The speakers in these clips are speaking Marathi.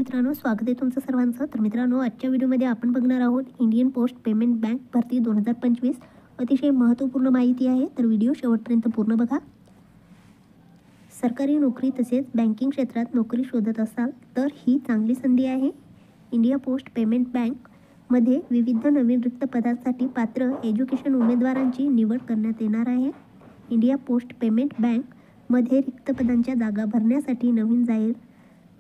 मित्रांनो, स्वागत आहे तुमचं सर्वांचं। तर मित्रांनो, आजच्या व्हिडिओमध्ये आपण बघणार आहोत इंडियन पोस्ट पेमेंट बँक भरती 2025 अतिशय महत्त्वपूर्ण माहिती आहे। तर व्हिडिओ शेवटपर्यंत पूर्ण बघा। सरकारी नोकरी तसेच बँकिंग क्षेत्रात नोकरी शोधत असाल तर ही चांगली संधी आहे। इंडिया पोस्ट पेमेंट बँक मध्ये विविध नवीन रिक्त पदांसाठी पात्र एज्युकेशन उमेदवारांची निवड करण्यात येणार आहे। इंडिया पोस्ट पेमेंट बँक मध्ये रिक्त पदांच्या जागा भरण्यासाठी नवीन जाहीर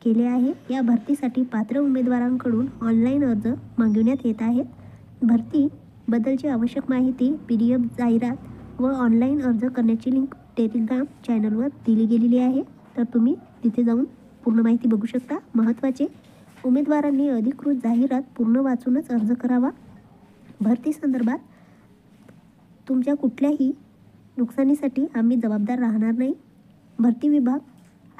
केले आहे। या भरतीसाठी पात्र उमेदवारांकडून ऑनलाईन अर्ज मागविण्यात येत आहेत। भरती बद्दलची आवश्यक माहिती, PDF जाहिरात व ऑनलाईन अर्ज करण्याची लिंक टेलिग्राम चॅनलवर दिली गेलेली आहे। तर तुम्ही तिथे जाऊन पूर्ण माहिती बघू शकता। महत्त्वाचे, उमेदवारांनी अधिकृत जाहिरात पूर्ण वाचूनच अर्ज करावा। भरती संदर्भात तुमच्या कुठल्याही नुकसानीसाठी आम्ही जबाबदार राहणार नाही। भरती विभाग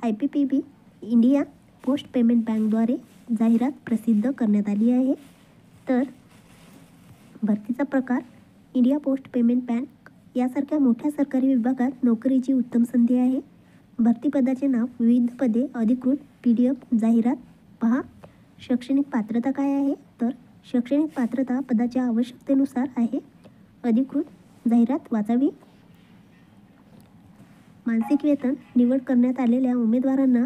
IPPB इंडिया पोस्ट पेमेंट बँकद्वारे जाहिरात प्रसिद्ध करण्यात आली आहे। तर भरतीचा प्रकार, इंडिया पोस्ट पेमेंट बँक यासारख्या मोठ्या सरकारी विभागात नोकरीची उत्तम संधी आहे। भरती पदाचे नाव, विविध पदे, अधिकृत PDF जाहिरात पहा। शैक्षणिक पात्रता काय आहे? तर शैक्षणिक पात्रता पदाच्या आवश्यकतेनुसार आहे। अधिकृत जाहिरात वाचावी। मासिक वेतन, निवड करण्यात आलेल्या उमेदवारांना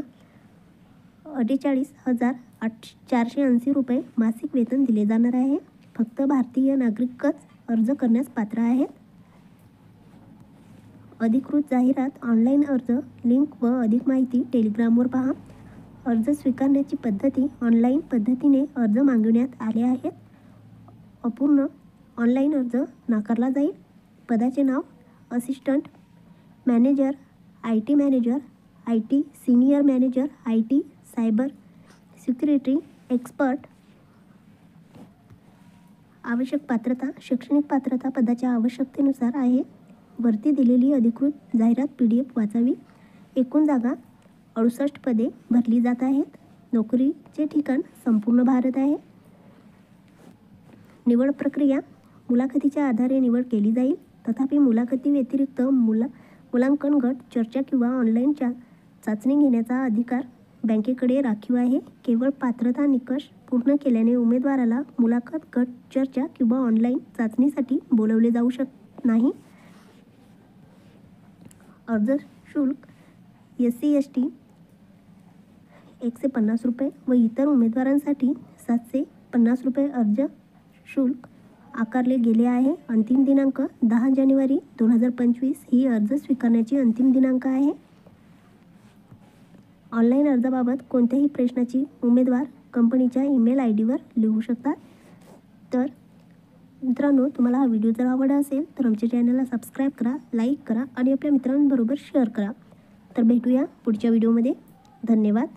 48,480 रुपये मासिक वेतन दिले जाणार आहे। फक्त भारतीय नागरिकच अर्ज करण्यास पात्र आहेत। अधिकृत जाहिरात, ऑनलाईन अर्ज लिंक व अधिक माहिती टेलिग्रामवर पहा। अर्ज स्वीकारण्याची पद्धती, ऑनलाईन पद्धतीने अर्ज मागविण्यात आले आहेत। अपूर्ण ऑनलाईन अर्ज नाकारला जाईल। पदाचे नाव, assistant manager, IT manager, IT senior manager, IT cyber security expert. आवश्यक पात्रता, शैक्षणिक पात्रता पदाच्या आवश्यकतेनुसार आहे। वरती दिलेली अधिकृत जाहिरात PDF वाचावी। एकूण जागा 68 पदे भरली जात आहेत। नोकरीचे ठिकाण संपूर्ण भारत आहे। निवड प्रक्रिया, मुलाखतीच्या आधारे निवड केली जाईल। तथापि मुलाखती व्यतिरिक्त मुलांकन गट चर्चा किंवा ऑनलाईन चाचणी घेण्याचा अधिकार बँकेकडे राखीव आहे। केवळ पात्रता निकष पूर्ण केल्याने उमेदवाराला मुलाखत, गट चर्चा किंवा ऑनलाईन चाचणीसाठी बोलवले जाऊ नाही। अर्ज शुल्क, SC ST 150 रुपये व इतर उमेदवारांसाठी 750 रुपये अर्ज शुल्क आकारले गेले आहे। अंतिम दिनांक 10 जानेवारी 2025 ही अर्ज स्वीकारण्याची अंतिम दिनांक आहे। ऑनलाईन अर्जाबाबत कोणत्याही प्रश्नाची उमेदवार कंपनीच्या ईमेल ID वर लिहू शकतात। तर मित्रांनो, तुम्हाला हा व्हिडिओ जर आवडला असेल तर आमच्या चॅनलला सबस्क्राईब करा, लाईक करा आणि आपल्या मित्रांबरोबर शेअर करा। तर भेटूया पुढच्या व्हिडिओमध्ये। धन्यवाद।